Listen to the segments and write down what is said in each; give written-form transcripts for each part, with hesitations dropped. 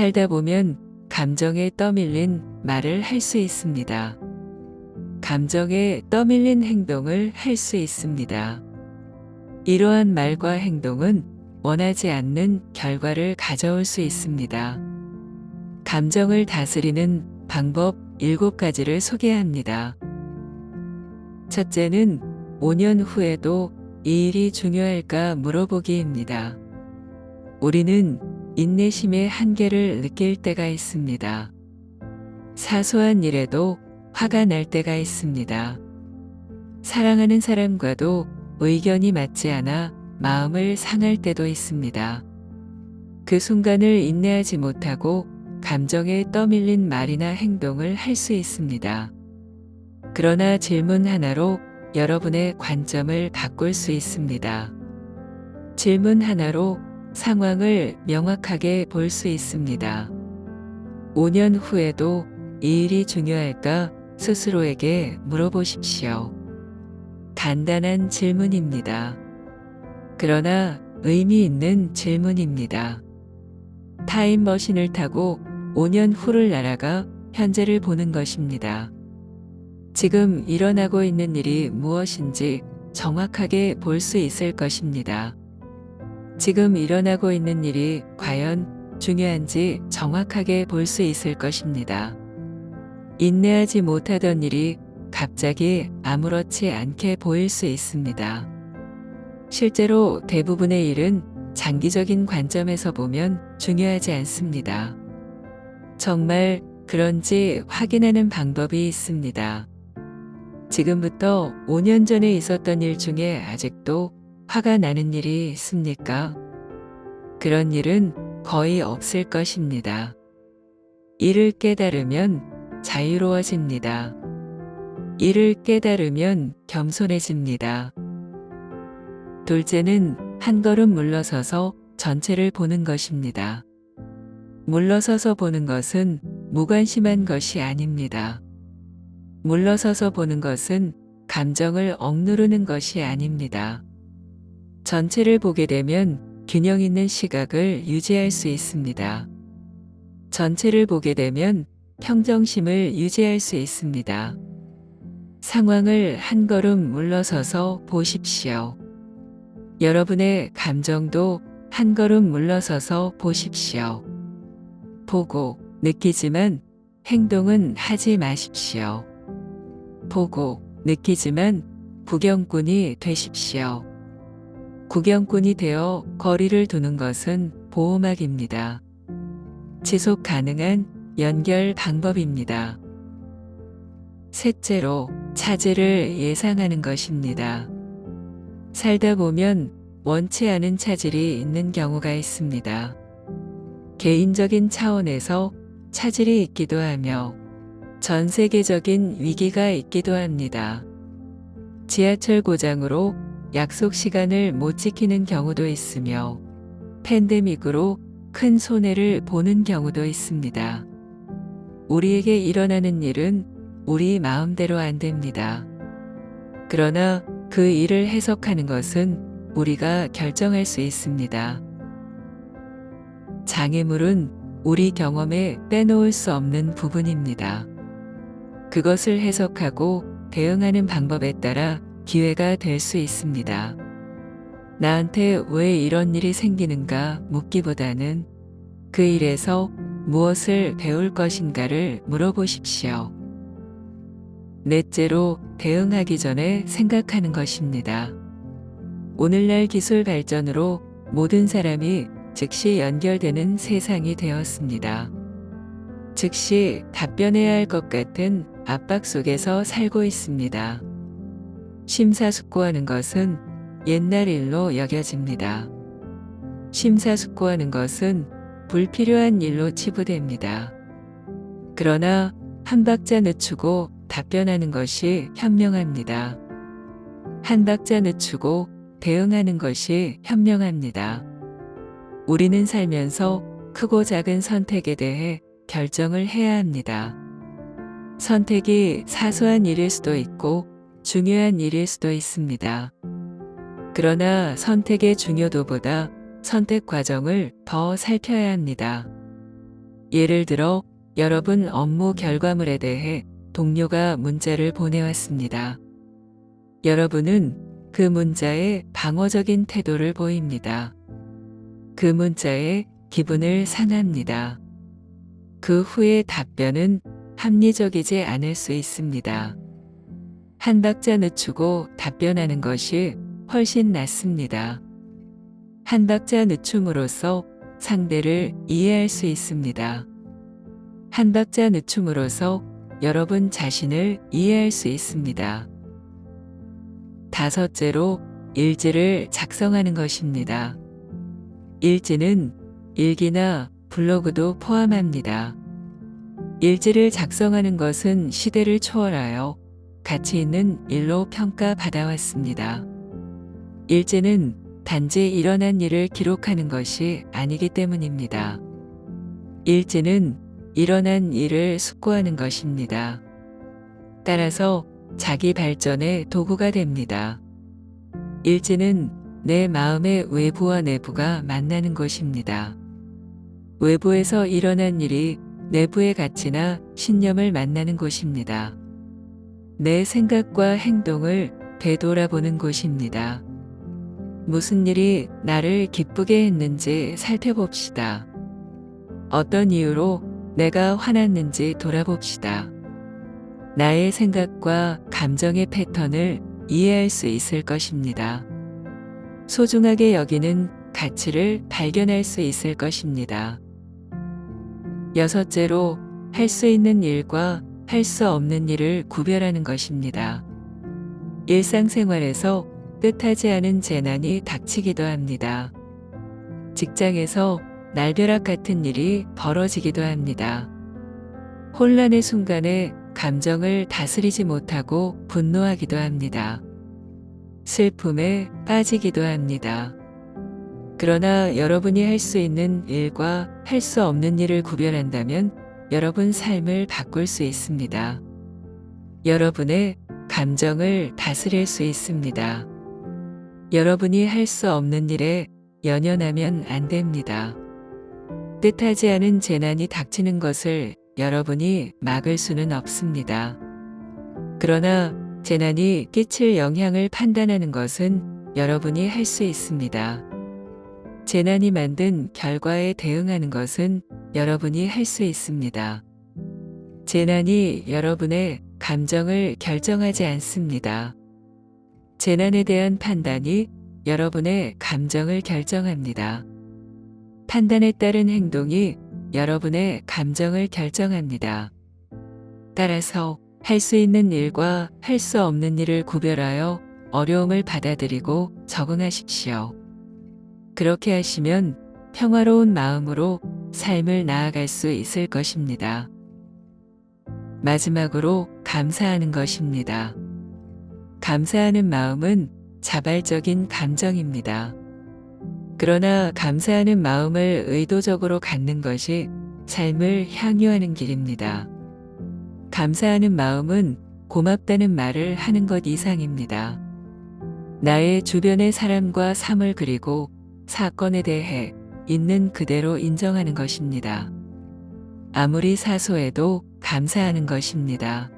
살다 보면 감정에 떠밀린 말을 할 수 있습니다. 감정에 떠밀린 행동을 할 수 있습니다. 이러한 말과 행동은 원하지 않는 결과를 가져올 수 있습니다. 감정을 다스리는 방법 7가지를 소개합니다. 첫째는 5년 후에도 이 일이 중요할까 물어보기입니다. 우리는 인내심의 한계를 느낄 때가 있습니다. 사소한 일에도 화가 날 때가 있습니다. 사랑하는 사람과도 의견이 맞지 않아 마음을 상할 때도 있습니다. 그 순간을 인내하지 못하고 감정에 떠밀린 말이나 행동을 할 수 있습니다. 그러나 질문 하나로 여러분의 관점을 바꿀 수 있습니다. 질문 하나로 상황을 명확하게 볼 수 있습니다. 5년 후에도 이 일이 중요할까 스스로에게 물어보십시오. 간단한 질문입니다. 그러나 의미 있는 질문입니다. 타임머신을 타고 5년 후를 날아가 현재를 보는 것입니다. 지금 일어나고 있는 일이 무엇인지 정확하게 볼 수 있을 것입니다. 지금 일어나고 있는 일이 과연 중요한지 정확하게 볼 수 있을 것입니다. 인내하지 못하던 일이 갑자기 아무렇지 않게 보일 수 있습니다. 실제로 대부분의 일은 장기적인 관점에서 보면 중요하지 않습니다. 정말 그런지 확인하는 방법이 있습니다. 지금부터 5년 전에 있었던 일 중에 아직도 화가 나는 일이 있습니까? 그런 일은 거의 없을 것입니다. 이를 깨달으면 자유로워집니다. 이를 깨달으면 겸손해집니다. 둘째는 한 걸음 물러서서 전체를 보는 것입니다. 물러서서 보는 것은 무관심한 것이 아닙니다. 물러서서 보는 것은 감정을 억누르는 것이 아닙니다. 전체를 보게 되면 균형 있는 시각을 유지할 수 있습니다. 전체를 보게 되면 평정심을 유지할 수 있습니다. 상황을 한 걸음 물러서서 보십시오. 여러분의 감정도 한 걸음 물러서서 보십시오. 보고 느끼지만 행동은 하지 마십시오. 보고 느끼지만 구경꾼이 되십시오. 구경꾼이 되어 거리를 두는 것은 보호막입니다. 지속 가능한 연결 방법입니다. 셋째로 차질을 예상하는 것입니다. 살다 보면 원치 않은 차질이 있는 경우가 있습니다. 개인적인 차원에서 차질이 있기도 하며 전 세계적인 위기가 있기도 합니다. 지하철 고장으로 약속 시간을 못 지키는 경우도 있으며 팬데믹으로 큰 손해를 보는 경우도 있습니다. 우리에게 일어나는 일은 우리 마음대로 안 됩니다. 그러나 그 일을 해석하는 것은 우리가 결정할 수 있습니다. 장애물은 우리 경험에 빼놓을 수 없는 부분입니다. 그것을 해석하고 대응하는 방법에 따라 기회가 될 수 있습니다. 나한테 왜 이런 일이 생기는가 묻기보다는 그 일에서 무엇을 배울 것인가를 물어보십시오. 넷째로 대응하기 전에 생각하는 것입니다. 오늘날 기술 발전으로 모든 사람이 즉시 연결되는 세상이 되었습니다. 즉시 답변해야 할 것 같은 압박 속에서 살고 있습니다. 심사숙고하는 것은 옛날 일로 여겨집니다. 심사숙고하는 것은 불필요한 일로 치부됩니다. 그러나 한 박자 늦추고 답변하는 것이 현명합니다. 한 박자 늦추고 대응하는 것이 현명합니다. 우리는 살면서 크고 작은 선택에 대해 결정을 해야 합니다. 선택이 사소한 일일 수도 있고 중요한 일일 수도 있습니다. 그러나 선택의 중요도보다 선택 과정을 더 살펴야 합니다. 예를 들어 여러분 업무 결과물에 대해 동료가 문자를 보내왔습니다. 여러분은 그 문자에 방어적인 태도를 보입니다. 그 문자에 기분을 상합니다. 그 후의 답변은 합리적이지 않을 수 있습니다. 한 박자 늦추고 답변하는 것이 훨씬 낫습니다. 한 박자 늦춤으로써 상대를 이해할 수 있습니다. 한 박자 늦춤으로써 여러분 자신을 이해할 수 있습니다. 다섯째로 일지를 작성하는 것입니다. 일지는 일기나 블로그도 포함합니다. 일지를 작성하는 것은 시대를 초월하여 가치 있는 일로 평가받아왔습니다. 일지는 단지 일어난 일을 기록하는 것이 아니기 때문입니다. 일지는 일어난 일을 숙고하는 것입니다. 따라서 자기 발전의 도구가 됩니다. 일지는 내 마음의 외부와 내부가 만나는 곳입니다. 외부에서 일어난 일이 내부의 가치나 신념을 만나는 곳입니다. 내 생각과 행동을 되돌아보는 곳입니다. 무슨 일이 나를 기쁘게 했는지 살펴봅시다. 어떤 이유로 내가 화났는지 돌아봅시다. 나의 생각과 감정의 패턴을 이해할 수 있을 것입니다. 소중하게 여기는 가치를 발견할 수 있을 것입니다. 여섯째로 할 수 있는 일과 할 수 없는 일을 구별하는 것입니다. 일상생활에서 뜻하지 않은 재난이 닥치기도 합니다. 직장에서 날벼락 같은 일이 벌어지기도 합니다. 혼란의 순간에 감정을 다스리지 못하고 분노하기도 합니다. 슬픔에 빠지기도 합니다. 그러나 여러분이 할 수 있는 일과 할 수 없는 일을 구별한다면 여러분 삶을 바꿀 수 있습니다. 여러분의 감정을 다스릴 수 있습니다. 여러분이 할 수 없는 일에 연연하면 안 됩니다. 뜻하지 않은 재난이 닥치는 것을 여러분이 막을 수는 없습니다. 그러나 재난이 끼칠 영향을 판단하는 것은 여러분이 할 수 있습니다. 재난이 만든 결과에 대응하는 것은 여러분이 할 수 있습니다. 재난이 여러분의 감정을 결정하지 않습니다. 재난에 대한 판단이 여러분의 감정을 결정합니다. 판단에 따른 행동이 여러분의 감정을 결정합니다. 따라서 할 수 있는 일과 할 수 없는 일을 구별하여 어려움을 받아들이고 적응하십시오. 그렇게 하시면 평화로운 마음으로 삶을 나아갈 수 있을 것입니다. 마지막으로 감사하는 것입니다. 감사하는 마음은 자발적인 감정입니다. 그러나 감사하는 마음을 의도적으로 갖는 것이 삶을 향유하는 길입니다. 감사하는 마음은 고맙다는 말을 하는 것 이상입니다. 나의 주변의 사람과 삶을 그리고 사건에 대해 있는 그대로 인정하는 것입니다. 아무리 사소해도 감사하는 것입니다.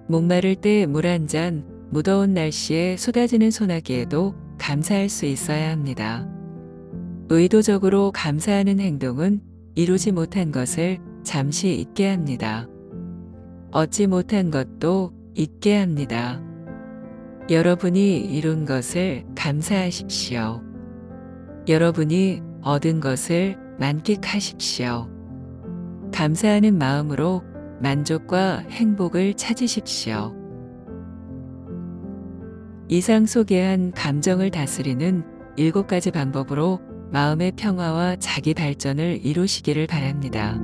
목마를 때 물 한 잔, 무더운 날씨에 쏟아지는 소나기에도 감사할 수 있어야 합니다. 의도적으로 감사하는 행동은 이루지 못한 것을 잠시 잊게 합니다. 얻지 못한 것도 잊게 합니다. 여러분이 이룬 것을 감사하십시오. 여러분이 얻은 것을 만끽하십시오. 감사하는 마음으로 만족과 행복을 찾으십시오. 이상 소개한 감정을 다스리는 7가지 방법으로 마음의 평화와 자기 발전을 이루시기를 바랍니다.